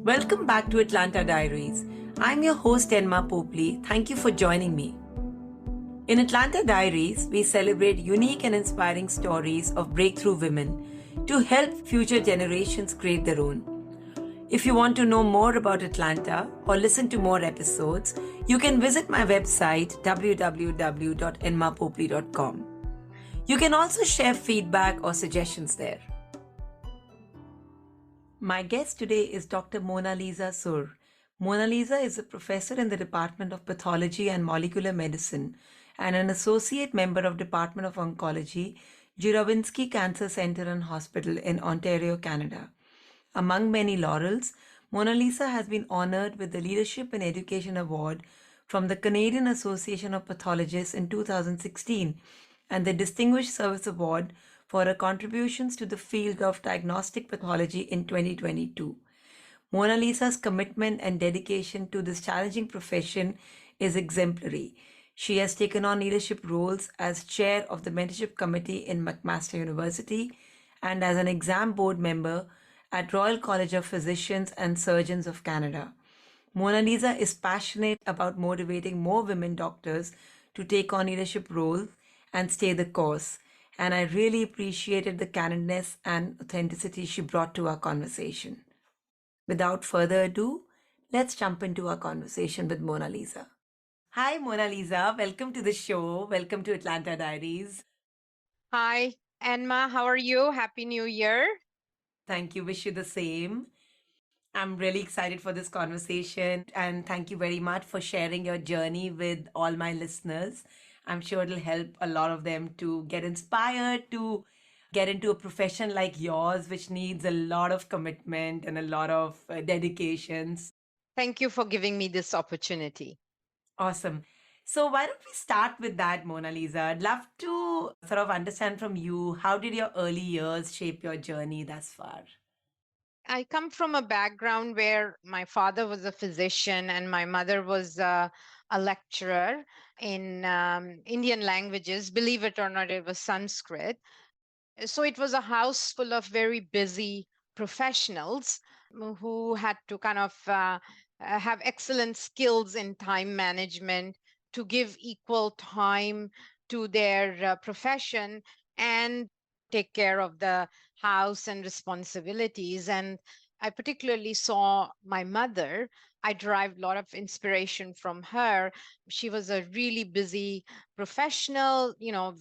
Welcome back to Atlanta Diaries. I'm your host, Enma Popley. Thank you for joining me. In Atlanta Diaries, we celebrate unique and inspiring stories of breakthrough women to help future generations create their own. If you want to know more about Atlanta or listen to more episodes, you can visit my website www.enmapopley.com. You can also share feedback or suggestions there. My guest today is Dr. Monalisa Sur. Monalisa is a professor in the Department of Pathology and Molecular Medicine and an associate member of Department of Oncology, Juravinski Cancer Center and Hospital in Ontario, Canada. Among many laurels, Monalisa has been honored with the Leadership in Education Award from the Canadian Association of Pathologists in 2016 and the Distinguished Service Award for her contributions to the field of diagnostic pathology in 2022. Monalisa's commitment and dedication to this challenging profession is exemplary. She has taken on leadership roles as chair of the Mentorship Committee in McMaster University and as an exam board member at Royal College of Physicians and Surgeons of Canada. Monalisa is passionate about motivating more women doctors to take on leadership roles and stay the course. And I really appreciated the candidness and authenticity she brought to our conversation. Without further ado, let's jump into our conversation with Monalisa. Hi, Monalisa. Welcome to the show. Welcome to Atlanta Diaries. Hi, Enma. How are you? Happy New Year. Thank you. Wish you the same. I'm really excited for this conversation and thank you very much for sharing your journey with all my listeners. I'm sure it'll help a lot of them to get inspired to get into a profession like yours, which needs a lot of commitment and a lot of dedications. Thank you for giving me this opportunity. Awesome. So why don't we start with that, Mona Lisa? I'd love to sort of understand from you, how did your early years shape your journey thus far? I come from a background where my father was a physician and my mother was a lecturer in Indian languages. Believe it or not, it was Sanskrit. So it was a house full of very busy professionals who had to kind of have excellent skills in time management to give equal time to their profession and take care of the house and responsibilities. And I particularly saw my mother. I derived a lot of inspiration from her. She was a really busy professional,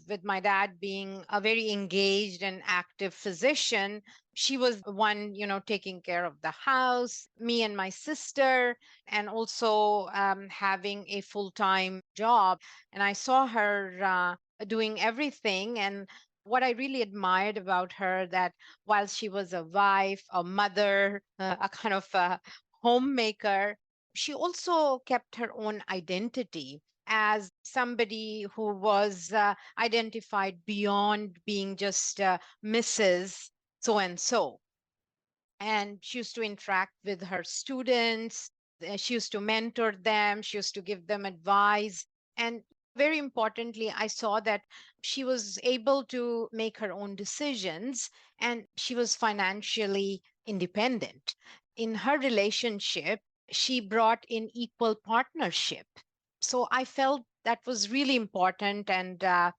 with my dad being a very engaged and active physician. She was the one, taking care of the house, me and my sister, and also having a full-time job. And I saw her doing everything. And what I really admired about her, that while she was a wife, a mother, a kind of a homemaker, she also kept her own identity as somebody who was identified beyond being just Mrs. So and so. And she used to interact with her students. She used to mentor them. She used to give them advice. And very importantly, I saw that she was able to make her own decisions and she was financially independent. In her relationship, she brought in equal partnership. So I felt that was really important. And I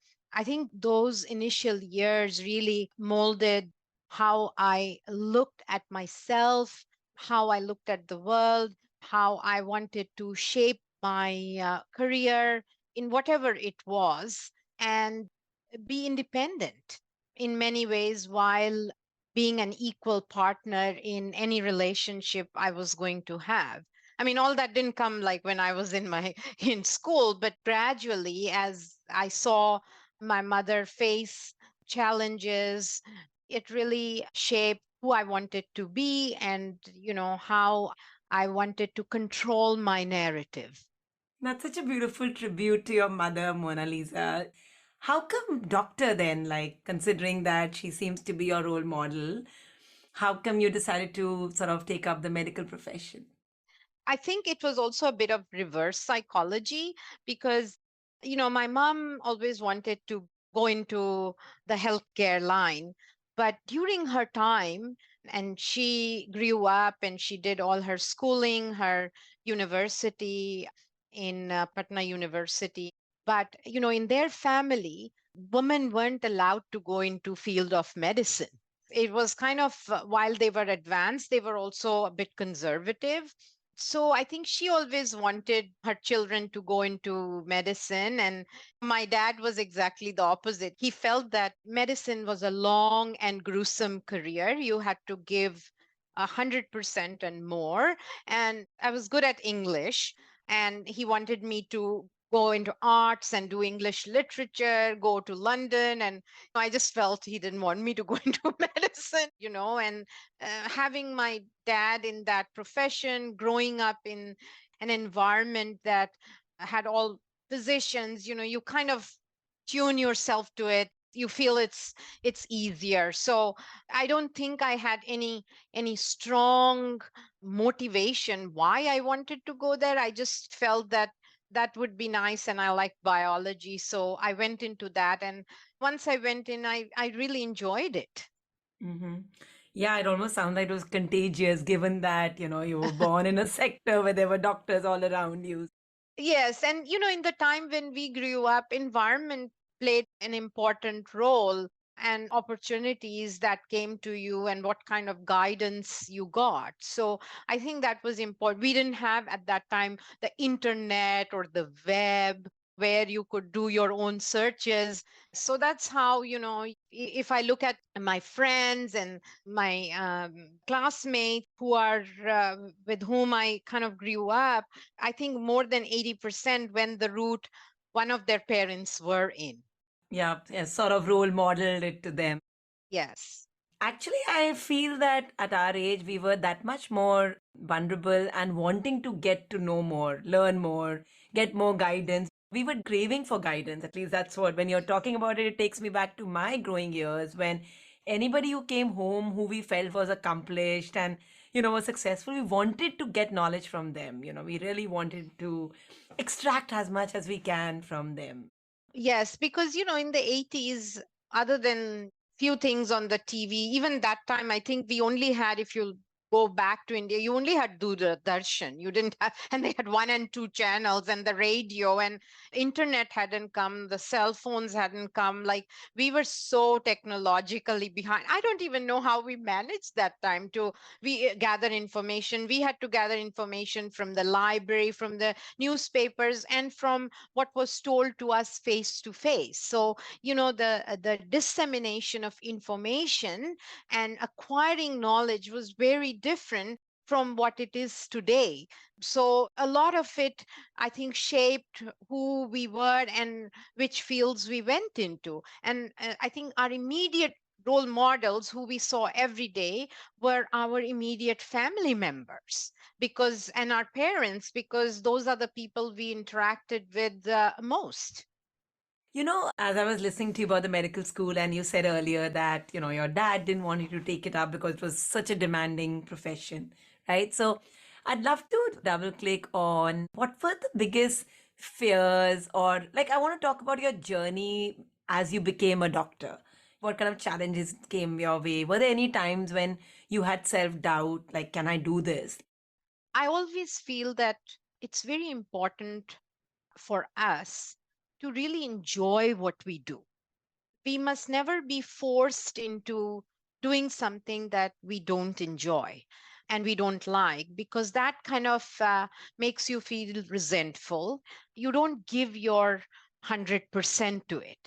think those initial years really molded how I looked at myself, how I looked at the world, how I wanted to shape my career in whatever it was, and be independent in many ways while being an equal partner in any relationship I was going to have. I mean, all that didn't come like when I was in my in school, but gradually as I saw my mother face challenges, it really shaped who I wanted to be and, how I wanted to control my narrative. That's such a beautiful tribute to your mother, Mona Lisa. How come doctor then, like considering that she seems to be your role model, how come you decided to sort of take up the medical profession? I think it was also a bit of reverse psychology because, my mom always wanted to go into the healthcare line. But during her time, And she grew up and she did all her schooling, her university in Patna University. But, in their family, women weren't allowed to go into field of medicine. It was kind of, while they were advanced, they were also a bit conservative. So I think she always wanted her children to go into medicine. And my dad was exactly the opposite. He felt that medicine was a long and gruesome career. You had to give 100% and more. And I was good at English, and he wanted me to go into arts and do English literature, go to London. And I just felt he didn't want me to go into medicine, and having my dad in that profession, growing up in an environment that had all physicians, you kind of tune yourself to it. You feel it's easier. So I don't think I had any strong motivation why I wanted to go there. I just felt that that would be nice, and I like biology, so I went into that. And once I went in, I really enjoyed it. Hmm. Yeah, it almost sounds like it was contagious, given that, you were born in a sector where there were doctors all around you. Yes, and in the time when we grew up, environment played an important role, and opportunities that came to you and what kind of guidance you got. So I think that was important. We didn't have at that time the internet or the web where you could do your own searches. So that's how, if I look at my friends and my classmates who are with whom I kind of grew up, I think more than 80% went the route one of their parents were in. Yeah, yeah, sort of role modeled it to them. Yes. Actually, I feel that at our age, we were that much more vulnerable and wanting to get to know more, learn more, get more guidance. We were craving for guidance. At least that's what, when you're talking about it, it takes me back to my growing years when anybody who came home who we felt was accomplished and, was successful, we wanted to get knowledge from them. We really wanted to extract as much as we can from them. Yes, because in the 80s, other than few things on the TV, even that time, I think we only had, if you go back to India, you only had Doordarshan. You didn't have, and they had one and two channels, and the radio, and internet hadn't come, the cell phones hadn't come. Like, we were so technologically behind. I don't even know how we managed that time to we gather information. We had to gather information from the library, from the newspapers, and from what was told to us face to face. So the dissemination of information and acquiring knowledge was very different from what it is today. So a lot of it, I think, shaped who we were and which fields we went into. And I think our immediate role models who we saw every day were our immediate family members, because and our parents, because those are the people we interacted with most. As I was listening to you about the medical school, and you said earlier that, your dad didn't want you to take it up because it was such a demanding profession, right? So I'd love to double click on what were the biggest fears, or like, I want to talk about your journey as you became a doctor. What kind of challenges came your way? Were there any times when you had self doubt, like, can I do this? I always feel that it's very important for us to really enjoy what we do. We must never be forced into doing something that we don't enjoy and we don't like, because that kind of makes you feel resentful. You don't give your 100% to it.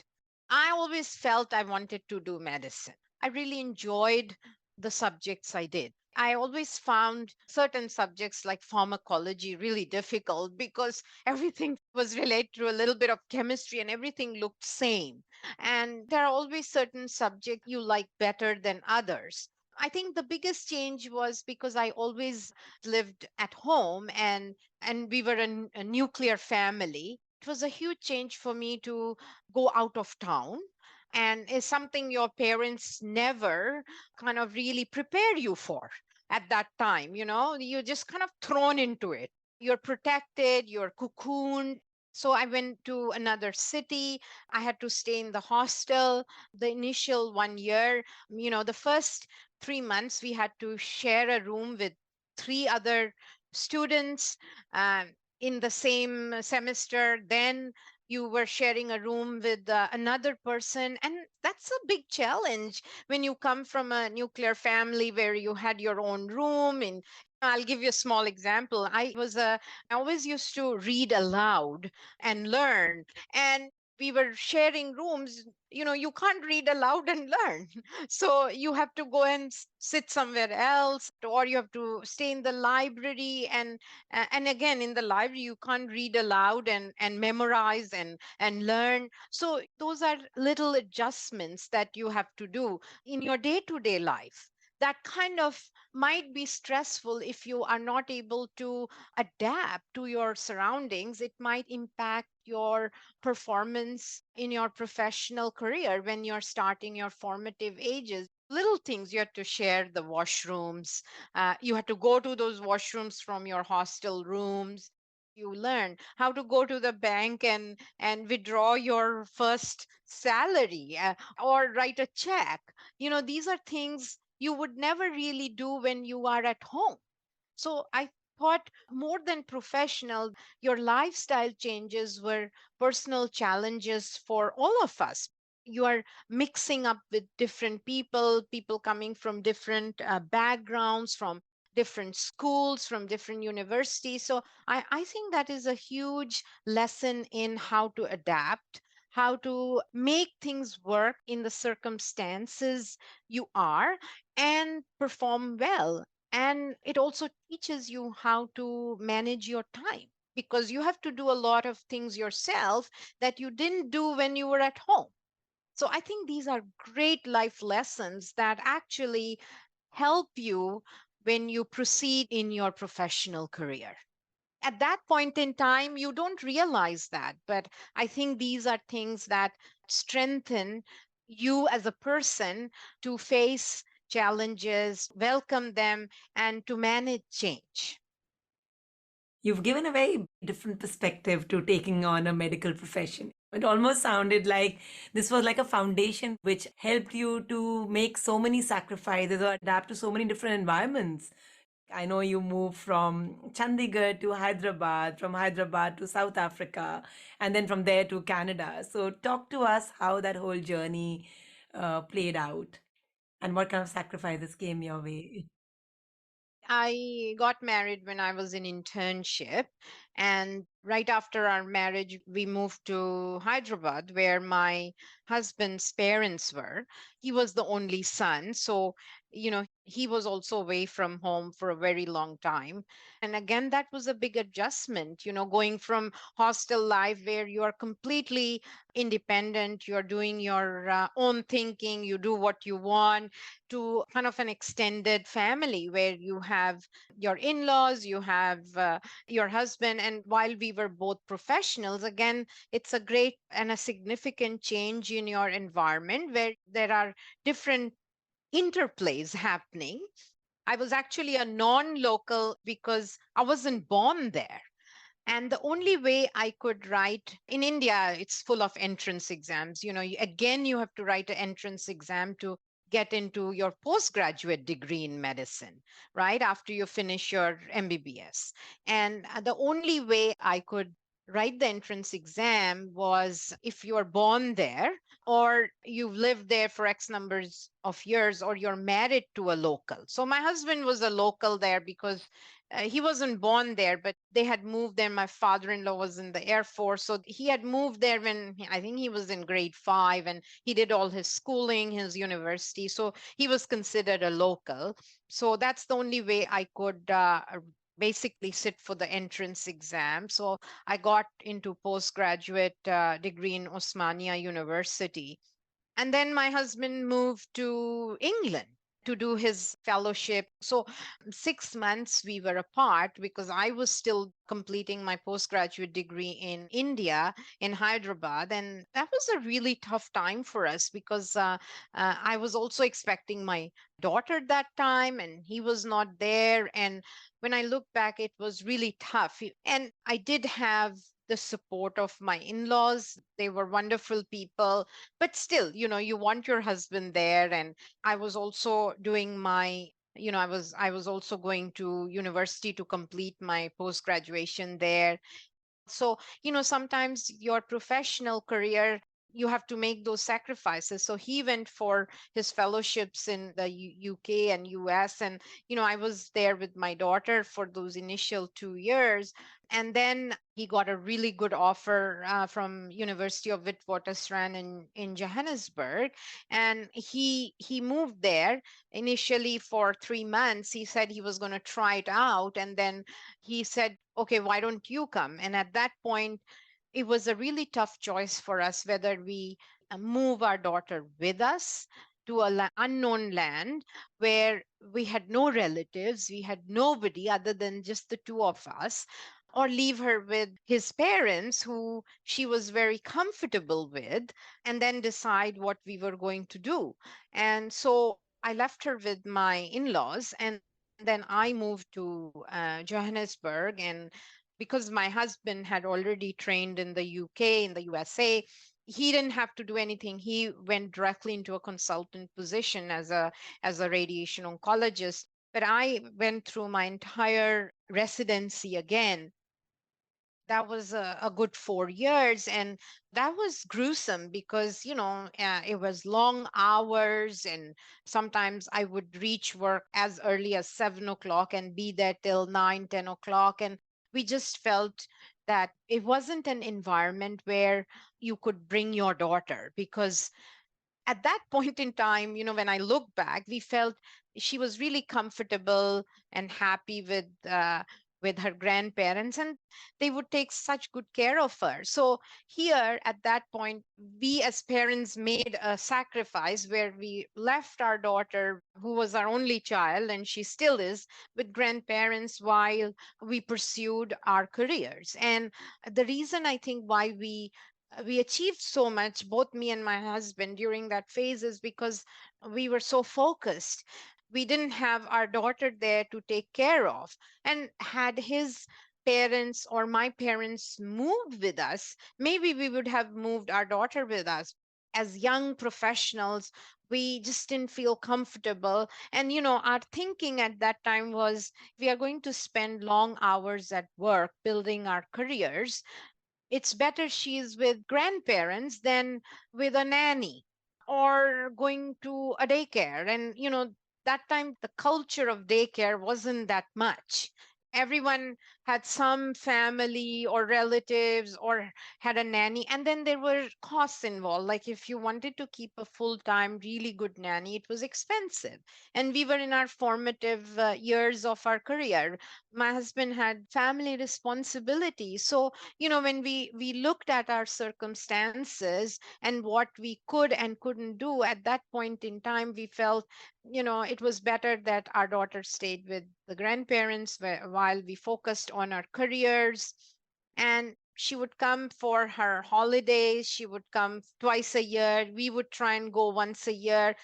I always felt I wanted to do medicine. I really enjoyed the subjects I did. I always found certain subjects like pharmacology really difficult because everything was related to a little bit of chemistry and everything looked same. And there are always certain subjects you like better than others. I think the biggest change was because I always lived at home, and we were a nuclear family. It was a huge change for me to go out of town, and is something your parents never kind of really prepare you for at that time. You're just kind of thrown into it. You're protected, you're cocooned. So I went to another city. I had to stay in the hostel. The initial 1 year, the first 3 months, we had to share a room with three other students in the same semester. Then you were sharing a room with another person. And that's a big challenge when you come from a nuclear family where you had your own room. And I'll give you a small example. I always used to read aloud and learn. And we were sharing rooms. You can't read aloud and learn. So you have to go and sit somewhere else, or you have to stay in the library. And again, in the library, you can't read aloud and memorize and learn. So those are little adjustments that you have to do in your day to day life. That kind of might be stressful if you are not able to adapt to your surroundings. It might impact your performance in your professional career when you're starting your formative ages. Little things, you have to share the washrooms. You have to go to those washrooms from your hostel rooms. You learn how to go to the bank and withdraw your first salary, or write a check. These are things you would never really do when you are at home. So I thought, more than professional, your lifestyle changes were personal challenges for all of us. You are mixing up with different people coming from different backgrounds, from different schools, from different universities. So I think that is a huge lesson in how to adapt, how to make things work in the circumstances you are, and perform well. And it also teaches you how to manage your time, because you have to do a lot of things yourself that you didn't do when you were at home. So I think these are great life lessons that actually help you when you proceed in your professional career. At that point in time, you don't realize that, but I think these are things that strengthen you as a person to face challenges, welcome them, and to manage change. You've given a very different perspective to taking on a medical profession. It almost sounded like this was like a foundation which helped you to make so many sacrifices or adapt to so many different environments. I know you moved from Chandigarh to Hyderabad, from Hyderabad to South Africa, and then from there to Canada. So, talk to us how that whole journey played out and what kind of sacrifices came your way. I got married when I was in internship. And right after our marriage, we moved to Hyderabad, where my husband's parents were. He was the only son. So, he was also away from home for a very long time. And again, that was a big adjustment, going from hostel life where you are completely independent, you're doing your own thinking, you do what you want, to kind of an extended family where you have your in-laws, you have your husband. And while we were both professionals, again, it's a great and a significant change in your environment where there are different interplays happening. I was actually a non-local because I wasn't born there. And the only way I could write in India, it's full of entrance exams. Again, you have to write an entrance exam to get into your postgraduate degree in medicine, right? After you finish your MBBS. And the only way I could write the entrance exam was if you're born there, or you've lived there for X numbers of years, or you're married to a local. So my husband was a local there because he wasn't born there, but they had moved there. My father-in-law was in the Air Force. So he had moved there when I think he was in grade 5, and he did all his schooling, his university. So he was considered a local. So that's the only way I could basically sit for the entrance exam. So I got into postgraduate degree in Osmania University. And then my husband moved to England to do his fellowship. So 6 months we were apart because I was still completing my postgraduate degree in India, in Hyderabad. And that was a really tough time for us because I was also expecting my daughter that time, and he was not there. And when I look back, it was really tough. And I did have the support of my in-laws. They were wonderful people, but still, you want your husband there. And I was also doing my I was also going to university to complete my post graduation there. So, sometimes your professional career, you have to make those sacrifices. So he went for his fellowships in the UK and US. And, I was there with my daughter for those initial 2 years. And then he got a really good offer from University of Witwatersrand in Johannesburg. And he moved there initially for 3 months. He said he was going to try it out. And then he said, okay, why don't you come? And at that point, it was a really tough choice for us whether we move our daughter with us to a unknown land where we had no relatives, we had nobody other than just the two of us, or leave her with his parents who she was very comfortable with, and then decide what we were going to do. And so I left her with my in-laws, and then I moved to Johannesburg. And because my husband had already trained in the UK, in the USA, he didn't have to do anything. He went directly into a consultant position as a radiation oncologist. But I went through my entire residency again. That was a good 4 years, and that was gruesome because it was long hours, and sometimes I would reach work as early as 7 o'clock and be there till 9, 10 o'clock. And we just felt that it wasn't an environment where you could bring your daughter, because at that point in time, when I look back, we felt she was really comfortable and happy with her grandparents, and they would take such good care of her. So here at that point, we as parents made a sacrifice where we left our daughter, who was our only child, and she still is, with grandparents while we pursued our careers. And the reason I think why we achieved so much, both me and my husband, during that phase is because we were so focused. We didn't have our daughter there to take care of. And had his parents or my parents moved with us, maybe we would have moved our daughter with us. As young professionals, we just didn't feel comfortable. And, our thinking at that time was, we are going to spend long hours at work building our careers. It's better she's with grandparents than with a nanny or going to a daycare. And, that time the culture of daycare wasn't that much. Everyone had some family or relatives or had a nanny, and then there were costs involved. Like if you wanted to keep a full-time really good nanny, it was expensive. And we were in our formative years of our career. My husband had family responsibilities. So, when we looked at our circumstances and what we could and couldn't do at that point in time, we felt, it was better that our daughter stayed with the grandparents while we focused on our careers. And she would come for her holidays. She would come twice a year. We would try and go once a year,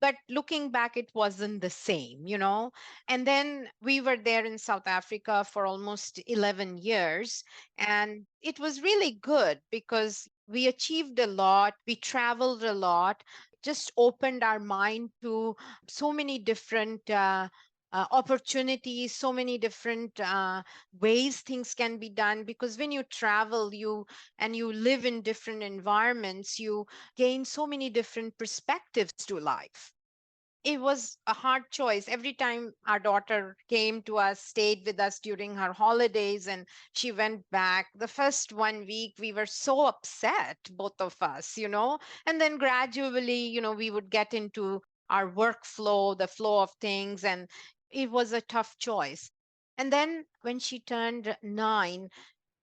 but looking back, it wasn't the same. And then we were there in South Africa for almost 11 years. And it was really good because we achieved a lot, we traveled a lot, just opened our mind to so many different opportunities, so many different ways things can be done. Because when you travel, you live in different environments, you gain so many different perspectives to life. It was a hard choice. Every time our daughter came to us, stayed with us during her holidays, and she went back, the first 1 week, we were so upset, both of us. And then gradually, we would get into our workflow, the flow of things, and it was a tough choice. And then when she turned 9,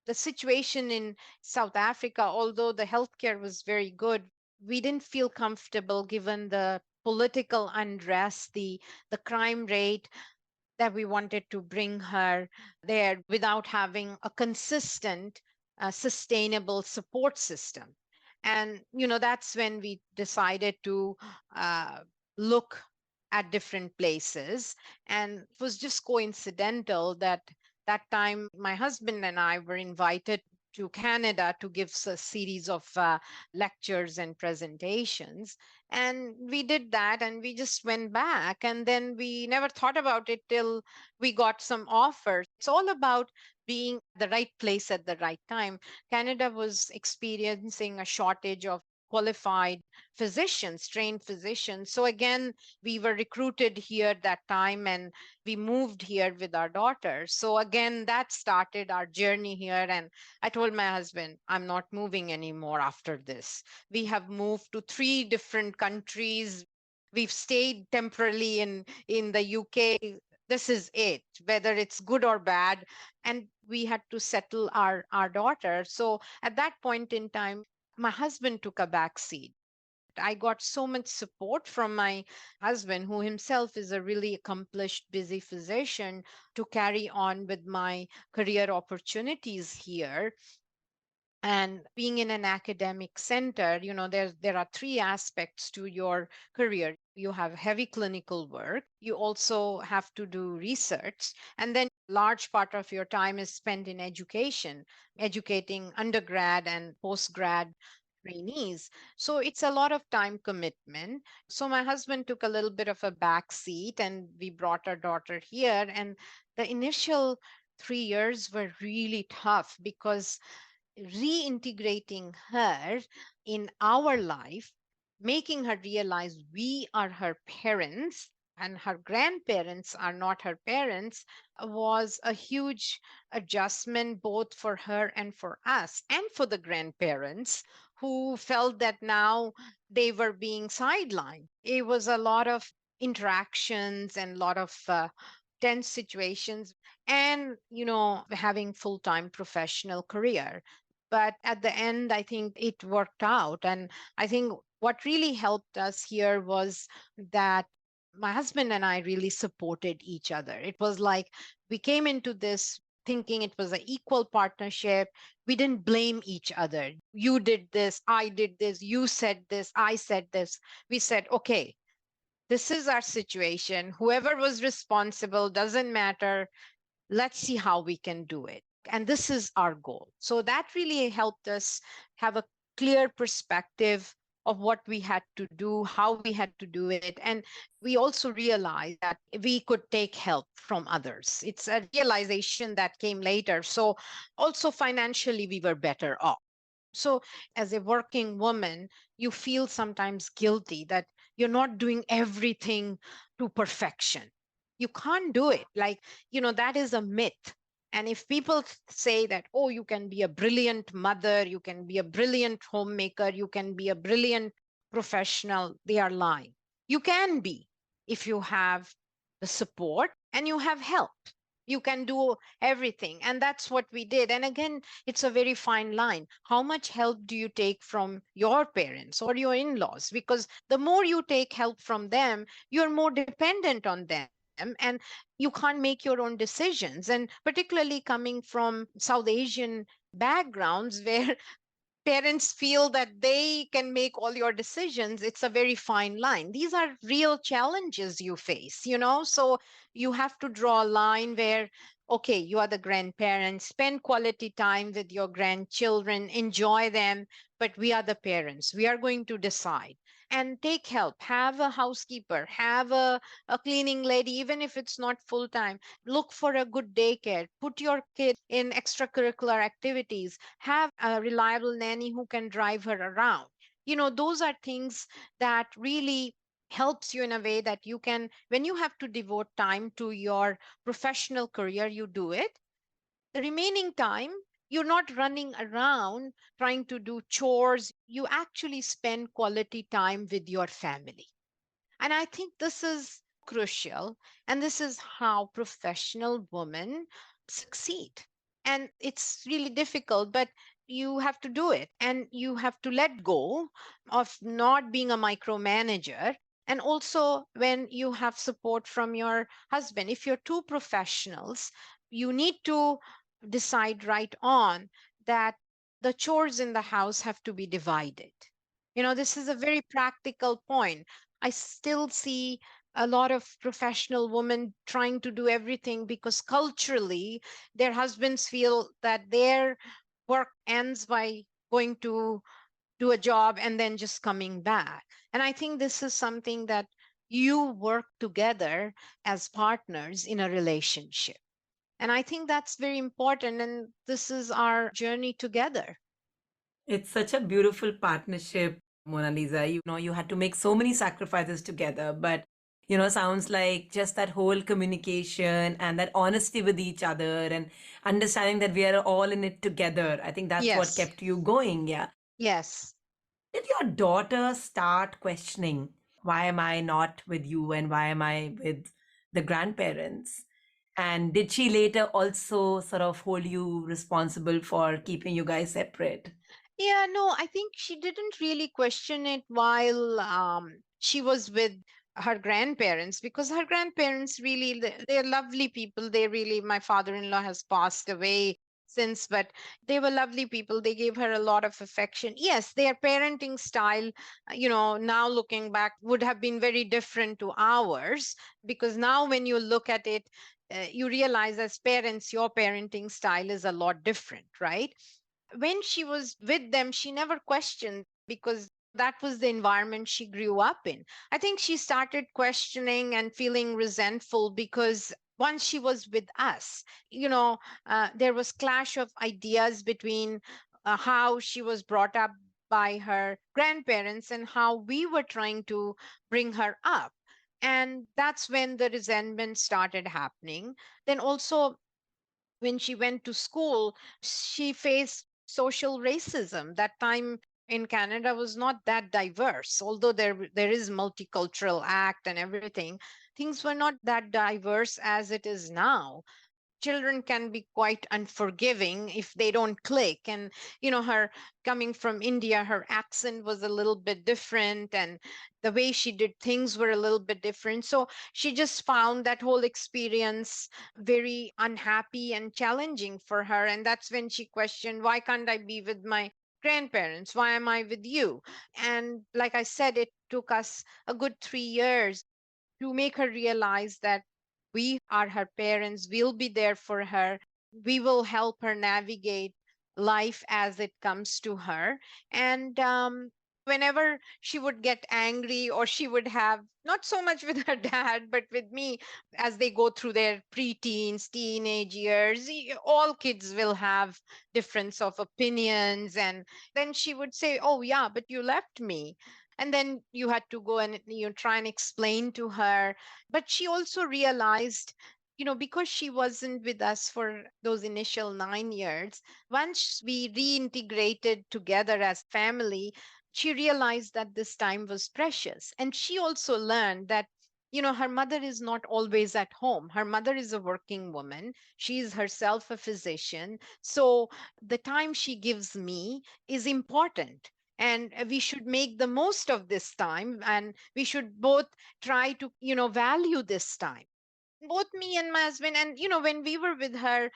the situation in South Africa, although the healthcare was very good, we didn't feel comfortable given the political unrest, the crime rate, that we wanted to bring her there without having a consistent, sustainable support system. And, that's when we decided to uh, look at different places. And it was just coincidental that that time my husband and I were invited to Canada to give a series of lectures and presentations. And we did that and we just went back. And then we never thought about it till we got some offers. It's all about being at the right place at the right time. Canada was experiencing a shortage of qualified physicians, trained physicians. So again, we were recruited here that time and we moved here with our daughter. So again, that started our journey here. And I told my husband, I'm not moving anymore after this. We have moved to 3 different countries. We've stayed temporarily in the UK. This is it, whether it's good or bad. And we had to settle our daughter. So at that point in time, my husband took a back seat. I got so much support from my husband, who himself is a really accomplished, busy physician, to carry on with my career opportunities here. And being in an academic center, there are 3 aspects to your career. You have heavy clinical work, you also have to do research, and then large part of your time is spent in education, educating undergrad and postgrad trainees. So it's a lot of time commitment. So my husband took a little bit of a back seat and we brought our daughter here. And the initial 3 years were really tough because reintegrating her in our life, making her realize we are her parents and her grandparents are not her parents, was a huge adjustment both for her and for us and for the grandparents who felt that now they were being sidelined. It was a lot of interactions and a lot of tense situations, and having full-time professional career. But at the end, I think it worked out. And I think what really helped us here was that my husband and I really supported each other. It was like we came into this thinking it was an equal partnership. We didn't blame each other. You did this, I did this, you said this, I said this. We said, okay, this is our situation. Whoever was responsible doesn't matter. Let's see how we can do it. And this is our goal. So that really helped us have a clear perspective of what we had to do, how we had to do it. And we also realized that we could take help from others. It's a realization that came later. So also financially, we were better off. So, as a working woman, you feel sometimes guilty that you're not doing everything to perfection. You can't do it. Like, that is a myth. And if people say that, oh, you can be a brilliant mother, you can be a brilliant homemaker, you can be a brilliant professional, they are lying. You can be if you have the support and you have help. You can do everything. And that's what we did. And again, it's a very fine line. How much help do you take from your parents or your in laws? Because the more you take help from them, you're more dependent on them. And you can't make your own decisions. And particularly coming from South Asian backgrounds where parents feel that they can make all your decisions, it's a very fine line. These are real challenges you face, so you have to draw a line where, okay, you are the grandparents, spend quality time with your grandchildren, enjoy them, but we are the parents, we are going to decide. And take help, have a housekeeper, have a cleaning lady, even if it's not full time. Look for a good daycare, put your kid in extracurricular activities, have a reliable nanny who can drive her around. Those are things that really helps you in a way that you can, when you have to devote time to your professional career, you do it. The remaining time, you're not running around trying to do chores. You actually spend quality time with your family. And I think this is crucial. And this is how professional women succeed. And it's really difficult, but you have to do it. And you have to let go of not being a micromanager. And also, when you have support from your husband, if you're two professionals, you need to decide right on that the chores in the house have to be divided. This is a very practical point. I still see a lot of professional women trying to do everything because culturally their husbands feel that their work ends by going to do a job and then just coming back. And I think this is something that you work together as partners in a relationship. And I think that's very important. And this is our journey together. It's such a beautiful partnership, Mona Lisa. You had to make so many sacrifices together, but sounds like just that whole communication and that honesty with each other and understanding that we are all in it together. I think that's what Yes. kept you going. Yeah. Yes. Did your daughter start questioning, why am I not with you and why am I with the grandparents? And did she later also sort of hold you responsible for keeping you guys separate? Yeah, no, I think she didn't really question it while she was with her grandparents, because her grandparents really, they're lovely people. They really, my father-in-law has passed away since, but they were lovely people. They gave her a lot of affection. Yes, their parenting style, now looking back, would have been very different to ours, because now when you look at it, you realize as parents, your parenting style is a lot different, right? When she was with them, she never questioned, because that was the environment she grew up in. I think she started questioning and feeling resentful because once she was with us, there was clash of ideas between how she was brought up by her grandparents and how we were trying to bring her up. And that's when the resentment started happening. Then also, when she went to school, she faced social racism. That time in Canada was not that diverse, although there is multicultural act and everything. Things were not that diverse as it is now. Children can be quite unforgiving if they don't click. And her coming from India, her accent was a little bit different, and the way she did things were a little bit different. So she just found that whole experience very unhappy and challenging for her. And that's when she questioned, why can't I be with my grandparents? Why am I with you? And like I said, it took us a good 3 years to make her realize that we are her parents, we'll be there for her, we will help her navigate life as it comes to her. And whenever she would get angry, or she would have, not so much with her dad, but with me, as they go through their preteens, teenage years, all kids will have difference of opinions. And then she would say, oh yeah, but you left me. And then you had to go and try and explain to her. But she also realized, because she wasn't with us for those initial 9 years, once we reintegrated together as family, she realized that this time was precious. And she also learned that her mother is not always at home. Her mother is a working woman, she is herself a physician. So the time she gives me is important, and we should make the most of this time, and we should both try to value this time, both me and my husband. And when we were with her,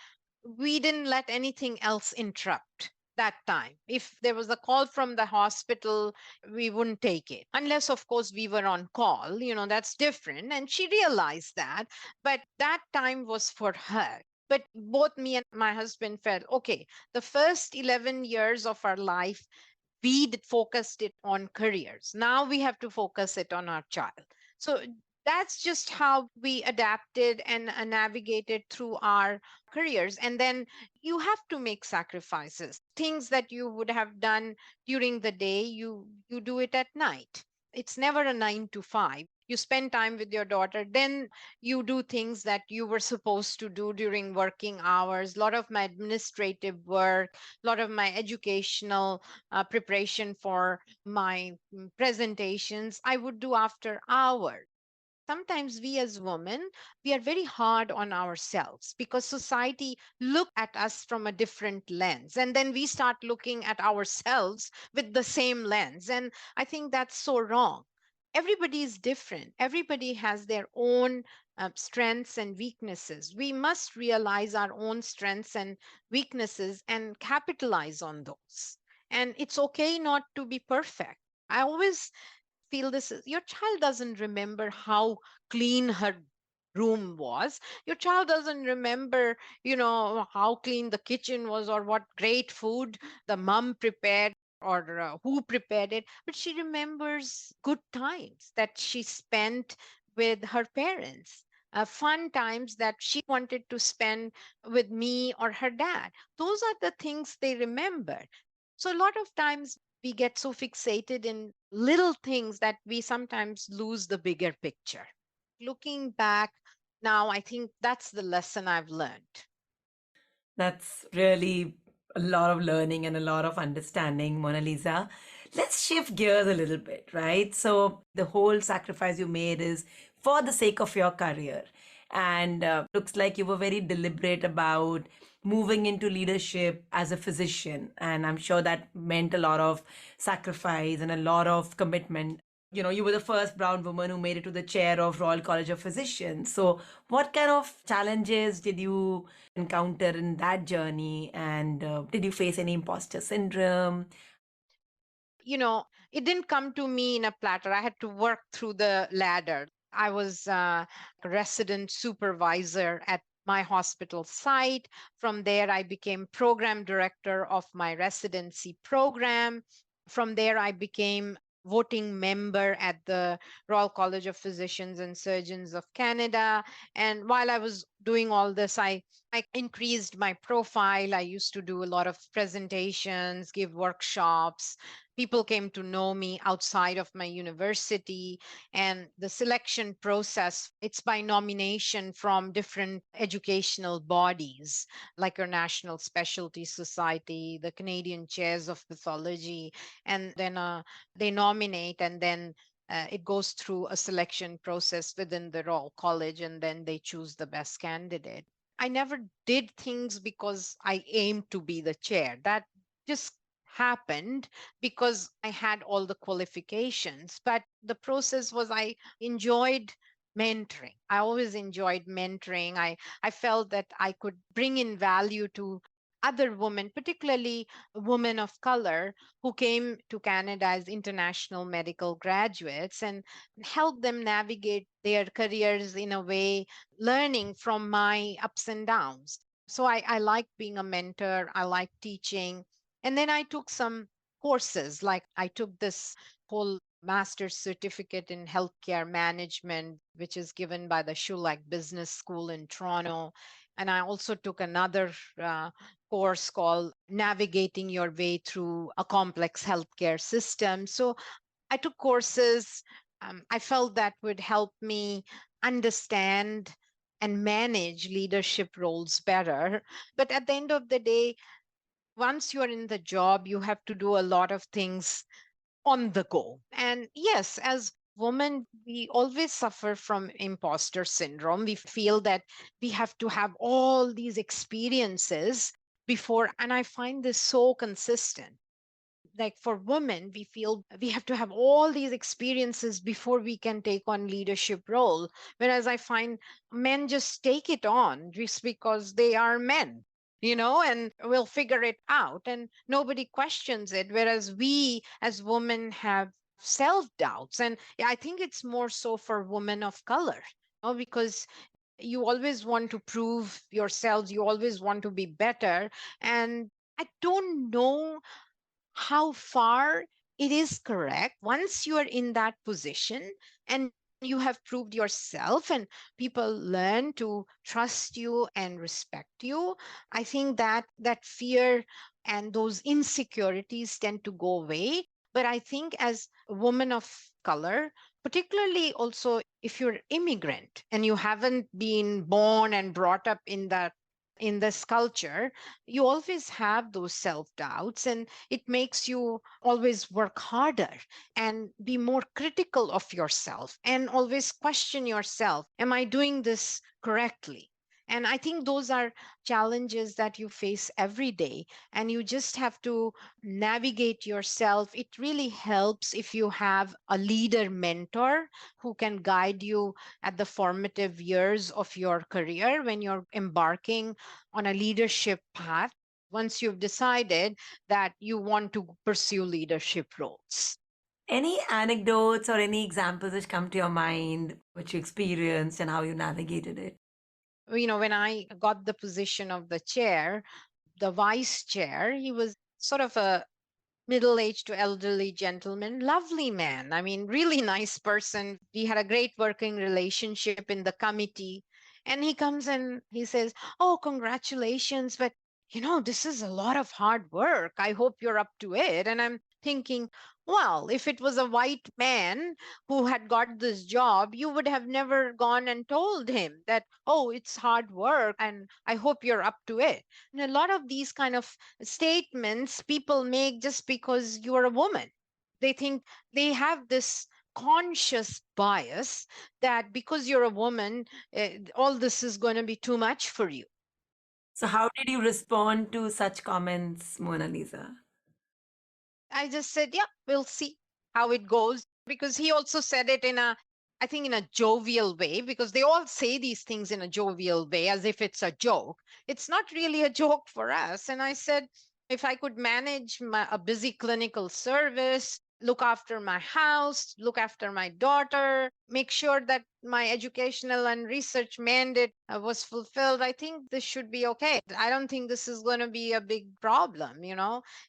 we didn't let anything else interrupt that time. If there was a call from the hospital, we wouldn't take it unless, of course, we were on call. That's different, and she realized that. But that time was for her. But both me and my husband felt, okay, the first 11 years of our life, focused it on careers. Now we have to focus it on our child. So that's just how we adapted and navigated through our careers. And then you have to make sacrifices. Things that you would have done during the day, you do it at night. It's never a 9 to 5. You spend time with your daughter, then you do things that you were supposed to do during working hours. A lot of my administrative work, a lot of my educational preparation for my presentations, I would do after hours. Sometimes we as women, we are very hard on ourselves because society look at us from a different lens, and then we start looking at ourselves with the same lens. And I think that's so wrong. Everybody is different, everybody has their own strengths and weaknesses. We must realize our own strengths and weaknesses and capitalize on those. And it's okay not to be perfect. I always feel this is, your child doesn't remember how clean her room was. Your child doesn't remember, how clean the kitchen was or what great food the mom prepared or who prepared it, but she remembers good times that she spent with her parents, fun times that she wanted to spend with me or her dad. Those are the things they remember. So a lot of times we get so fixated in little things that we sometimes lose the bigger picture. Looking back now, I think that's the lesson I've learned. That's really a lot of learning and a lot of understanding, Mona Lisa. Let's shift gears a little bit, right? So, the whole sacrifice you made is for the sake of your career. And looks like you were very deliberate about moving into leadership as a physician. And I'm sure that meant a lot of sacrifice and a lot of commitment. You were the first brown woman who made it to the chair of Royal College of Physicians. So, what kind of challenges did you encounter in that journey? And did you face any imposter syndrome? It didn't come to me in a platter. I had to work through the ladder. I was a resident supervisor at my hospital site. From there, I became program director of my residency program. From there, I became voting member at the Royal College of Physicians and Surgeons of Canada. And while I was doing all this, I increased my profile. I used to do a lot of presentations, give workshops. People came to know me outside of my university. And the selection process, it's by nomination from different educational bodies like our National Specialty Society, the Canadian Chairs of Pathology, and then they nominate, and then it goes through a selection process within the Royal College, and then they choose the best candidate. I never did things because I aimed to be the chair. That just happened because I had all the qualifications. But the process was, I enjoyed mentoring. I always enjoyed mentoring. I felt that I could bring in value to other women, particularly women of color who came to Canada as international medical graduates, and help them navigate their careers in a way, learning from my ups and downs. So I like being a mentor. I like teaching. And then I took some courses, like I took this whole master's certificate in healthcare management, which is given by the Schulak Business School in Toronto. And I also took another course called Navigating Your Way Through a Complex Healthcare System. So I took courses. I felt that would help me understand and manage leadership roles better. But at the end of the day, once you're in the job, you have to do a lot of things on the go. And yes, as women, we always suffer from imposter syndrome. We feel that we have to have all these experiences before, and I find this so consistent. Like for women, we feel we have to have all these experiences before we can take on leadership role, whereas I find men just take it on just because they are men, and will figure it out, and nobody questions it, whereas we as women have self doubts. And I think it's more so for women of color, because you always want to prove yourselves, you always want to be better. And I don't know how far it is correct once you are in that position and you have proved yourself and people learn to trust you and respect you. I think that fear and those insecurities tend to go away. But I think as a woman of color, particularly also if you're immigrant and you haven't been born and brought up in this culture, you always have those self doubts, and it makes you always work harder and be more critical of yourself and always question yourself, am I doing this correctly? And I think those are challenges that you face every day, and you just have to navigate yourself. It really helps if you have a leader mentor who can guide you at the formative years of your career when you're embarking on a leadership path, once you've decided that you want to pursue leadership roles. Any anecdotes or any examples which come to your mind what you experienced and how you navigated it. When I got the position of the chair, the vice chair, he was sort of a middle-aged to elderly gentleman, lovely man. I mean, really nice person. We had a great working relationship in the committee. And he comes and he says, "Oh, congratulations, but this is a lot of hard work. I hope you're up to it." And I'm thinking, well, if it was a white man who had got this job, you would have never gone and told him that, "Oh, it's hard work and I hope you're up to it." And a lot of these kind of statements people make just because you're a woman. They think they have this conscious bias that because you're a woman, all this is going to be too much for you. So, how did you respond to such comments, Mona Lisa? I just said, yeah, we'll see how it goes. Because he also said it I think, in a jovial way, because they all say these things in a jovial way as if it's a joke. It's not really a joke for us. And I said, if I could manage a busy clinical service, look after my house, look after my daughter, make sure that my educational and research mandate was fulfilled, I think this should be okay. I don't think this is going to be a big problem.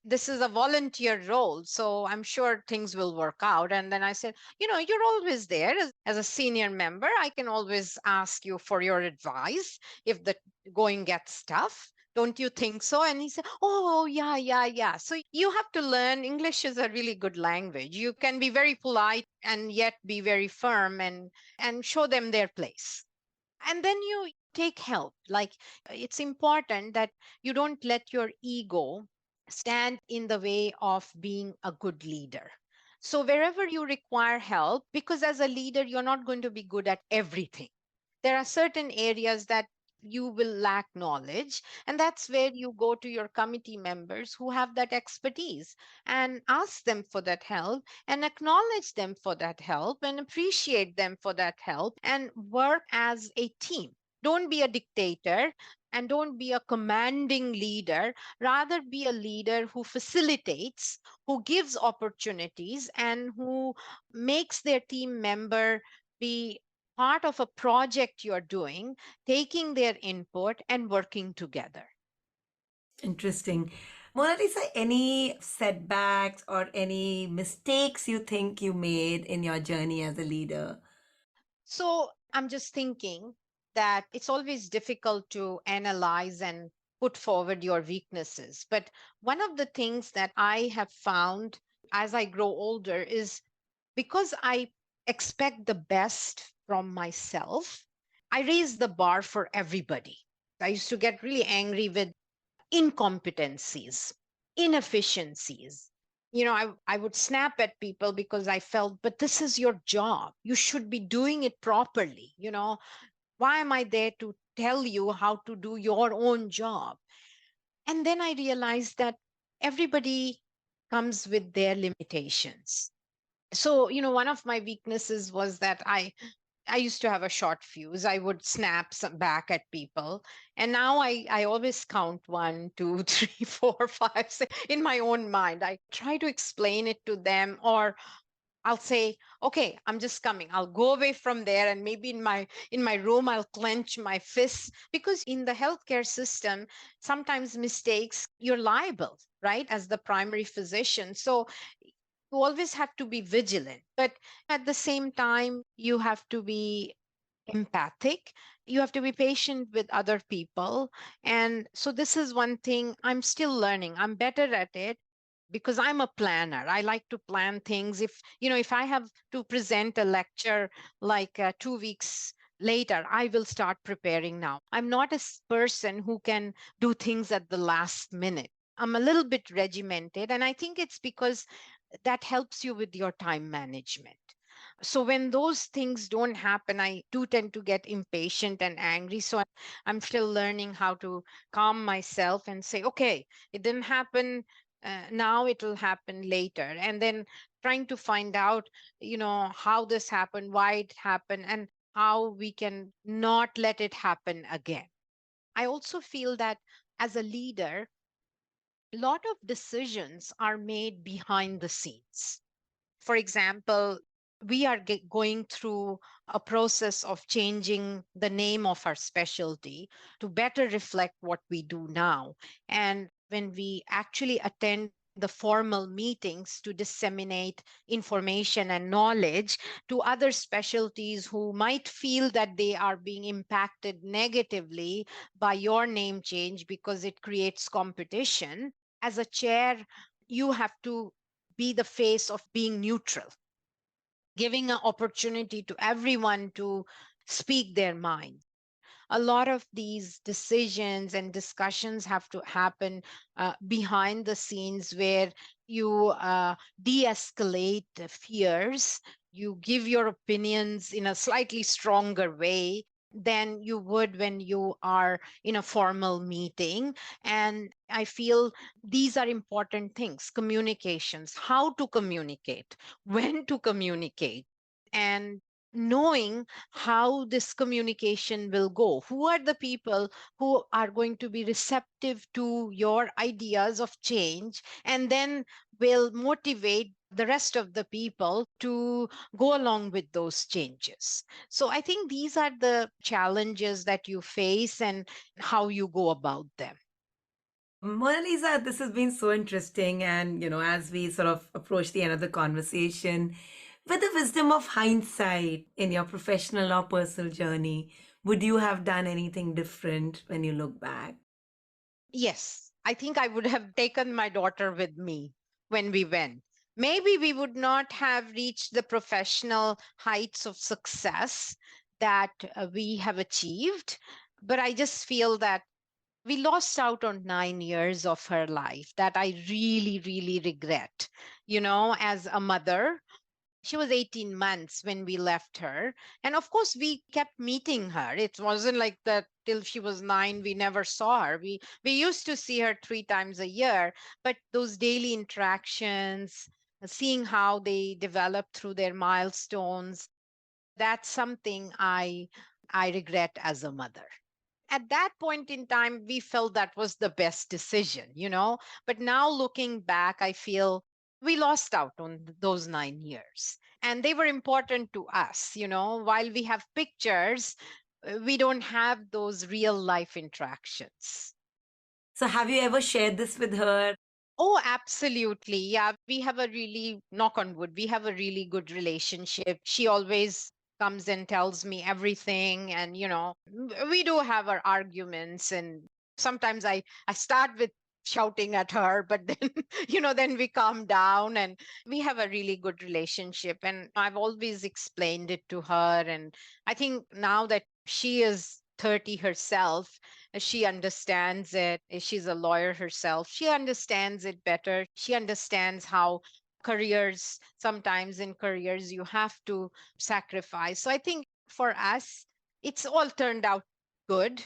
This is a volunteer role, so I'm sure things will work out. And then I said, you're always there as a senior member. I can always ask you for your advice if the going gets tough. Don't you think so? And he said, "Oh, yeah, yeah, yeah." So you have to learn. English is a really good language. You can be very polite and yet be very firm, and show them their place. And then you take help. Like, it's important that you don't let your ego stand in the way of being a good leader. So wherever you require help, because as a leader you're not going to be good at everything, there are certain areas that you will lack knowledge, and that's where you go to your committee members who have that expertise and ask them for that help, and acknowledge them for that help, and appreciate them for that help, and work as a team. Don't be a dictator, and don't be a commanding leader. Rather, be a leader who facilitates, who gives opportunities, and who makes their team member be part of a project you're doing, taking their input and working together. Interesting. Mona Lisa, any setbacks or any mistakes you think you made in your journey as a leader? So I'm just thinking that it's always difficult to analyze and put forward your weaknesses. But one of the things that I have found as I grow older is, because I expect the best from myself, I raise the bar for everybody. I used to get really angry with incompetencies, inefficiencies. I would snap at people because I felt, but this is your job. You should be doing it properly. Why am I there to tell you how to do your own job? And then I realized that everybody comes with their limitations. So, one of my weaknesses was that I used to have a short fuse. I would snap some back at people. And now I always count one, two, three, four, five, six in my own mind. I try to explain it to them, or I'll say, okay, I'm just coming. I'll go away from there, and maybe in my room I'll clench my fists, because in the healthcare system, sometimes mistakes, you're liable, right? As the primary physician. So you always have to be vigilant, but at the same time you have to be empathic. You have to be patient with other people. And so this is one thing I'm still learning. I'm better at it because I'm a planner. I like to plan things. If I have to present a lecture like 2 weeks later, I will start preparing now. I'm not person who can do things at the last minute. I'm a little bit regimented, and I think it's because that helps you with your time management. So when those things don't happen, I do tend to get impatient and angry. So I'm still learning how to calm myself and say, okay, it didn't happen now, it will happen later. And then trying to find out, how this happened, why it happened, and how we can not let it happen again. I also feel that as a leader, a lot of decisions are made behind the scenes. For example, we are going through a process of changing the name of our specialty to better reflect what we do now. And when we actually attend the formal meetings to disseminate information and knowledge to other specialties who might feel that they are being impacted negatively by your name change because it creates competition, as a chair, you have to be the face of being neutral, giving an opportunity to everyone to speak their mind. A lot of these decisions and discussions have to happen behind the scenes, where you de escalate fears, you give your opinions in a slightly stronger way than you would when you are in a formal meeting. And I feel these are important things: communications, how to communicate, when to communicate, and knowing how this communication will go. Who are the people who are going to be receptive to your ideas of change, and then will motivate the rest of the people to go along with those changes? So I think these are the challenges that you face and how you go about them. Mona Lisa, this has been so interesting. And, as we sort of approach the end of the conversation, with the wisdom of hindsight in your professional or personal journey, would you have done anything different when you look back? Yes, I think I would have taken my daughter with me when we went. Maybe we would not have reached the professional heights of success that we have achieved, but I just feel that we lost out on 9 years of her life that I really, really regret. As a mother, she was 18 months when we left her. And of course, we kept meeting her. It wasn't like that till she was 9, we never saw her. We used to see her 3 times a year, but those daily interactions, seeing how they developed through their milestones, that's something I regret as a mother. At that point in time, we felt that was the best decision. But now looking back, I feel we lost out on those 9 years. And they were important to us. While we have pictures, we don't have those real life interactions. So, have you ever shared this with her? Oh, absolutely. Yeah, we have a really, knock on wood, we have a really good relationship. She always comes and tells me everything. And, we do have our arguments. And sometimes I start with shouting at her, but then, then we calm down, and we have a really good relationship. And I've always explained it to her. And I think now that she is 30 herself, she understands it. She's a lawyer herself. She understands it better. She understands how careers, sometimes in careers, you have to sacrifice. So I think for us, it's all turned out good,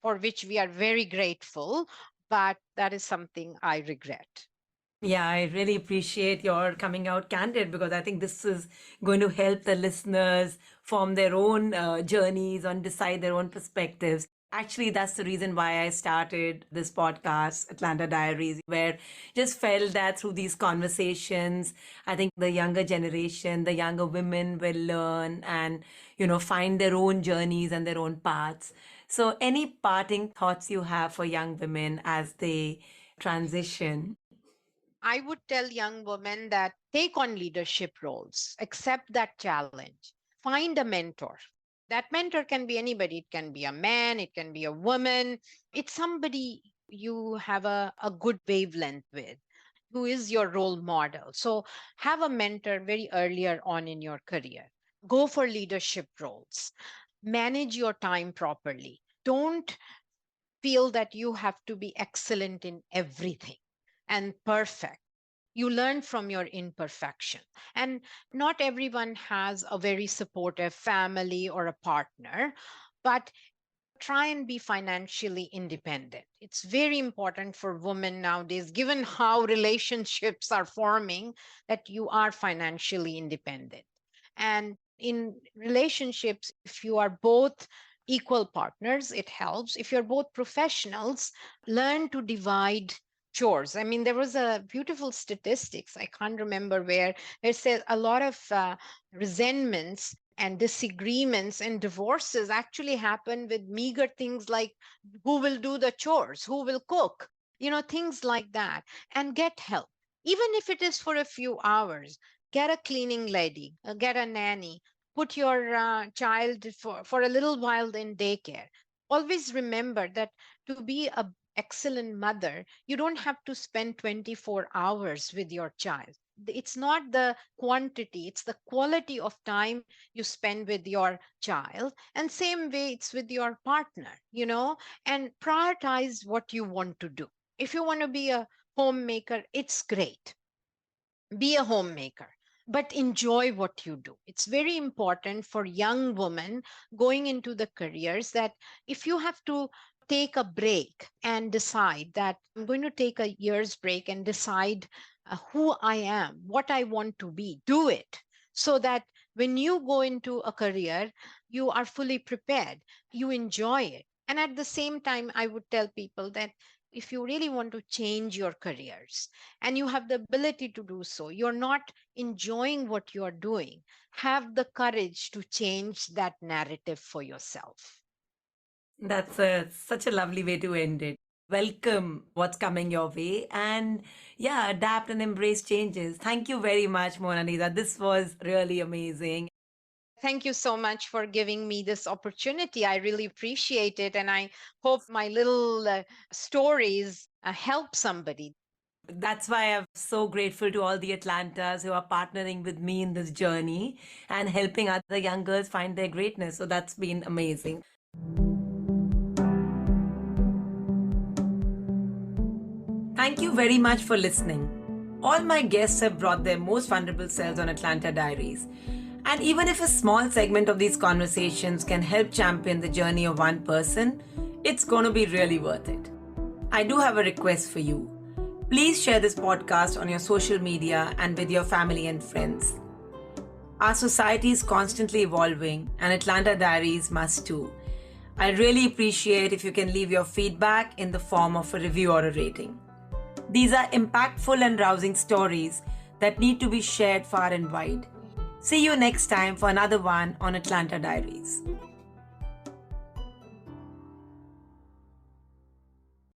for which we are very grateful. But that is something I regret. Yeah, I really appreciate your coming out candid, because I think this is going to help the listeners form their own journeys and decide their own perspectives. Actually, that's the reason why I started this podcast, Atlanta Diaries, where just felt that through these conversations, I think the younger generation, the younger women will learn and, find their own journeys and their own paths. So, any parting thoughts you have for young women as they transition? I would tell young women that take on leadership roles, accept that challenge, find a mentor. That mentor can be anybody. It can be a man, it can be a woman. It's somebody you have a good wavelength with, who is your role model. So have a mentor very earlier on in your career. Go for leadership roles. Manage your time properly. Don't feel that you have to be excellent in everything and perfect. You learn from your imperfection. And not everyone has a very supportive family or a partner, but try and be financially independent. It's very important for women nowadays, given how relationships are forming, that you are financially independent. And in relationships, if you are both equal partners, it helps. If you're both professionals, learn to divide chores. I mean, there was a beautiful statistics, I can't remember where, it says a lot of resentments and disagreements and divorces actually happen with meager things like who will do the chores, who will cook, things like that. And get help, even if it is for a few hours. Get a cleaning lady, get a nanny, put your child for a little while in daycare. Always remember that to be a excellent mother, you don't have to spend 24 hours with your child. It's not the quantity, it's the quality of time you spend with your child. And same way it's with your partner, and prioritize what you want to do. If you want to be a homemaker, it's great. Be a homemaker, but enjoy what you do. It's very important for young women going into the careers that if you have to take a break and decide that I'm going to take a year's break and decide who I am, what I want to be, do it, so that when you go into a career, you are fully prepared, you enjoy it. And at the same time, I would tell people that if you really want to change your careers and you have the ability to do so, you're not enjoying what you're doing, have the courage to change that narrative for yourself. That's such a lovely way to end it. Welcome what's coming your way and yeah, adapt and embrace changes. Thank you very much, Mona Lisa. This was really amazing. Thank you so much for giving me this opportunity. I really appreciate it. And I hope my little stories help somebody. That's why I'm so grateful to all the Atlantas who are partnering with me in this journey and helping other young girls find their greatness. So that's been amazing. Thank you very much for listening. All my guests have brought their most vulnerable selves on Atlanta Diaries. And even if a small segment of these conversations can help champion the journey of one person, it's going to be really worth it. I do have a request for you. Please share this podcast on your social media and with your family and friends. Our society is constantly evolving, and Atlanta Diaries must too. I really appreciate if you can leave your feedback in the form of a review or a rating. These are impactful and rousing stories that need to be shared far and wide. See you next time for another one on Atlanta Diaries.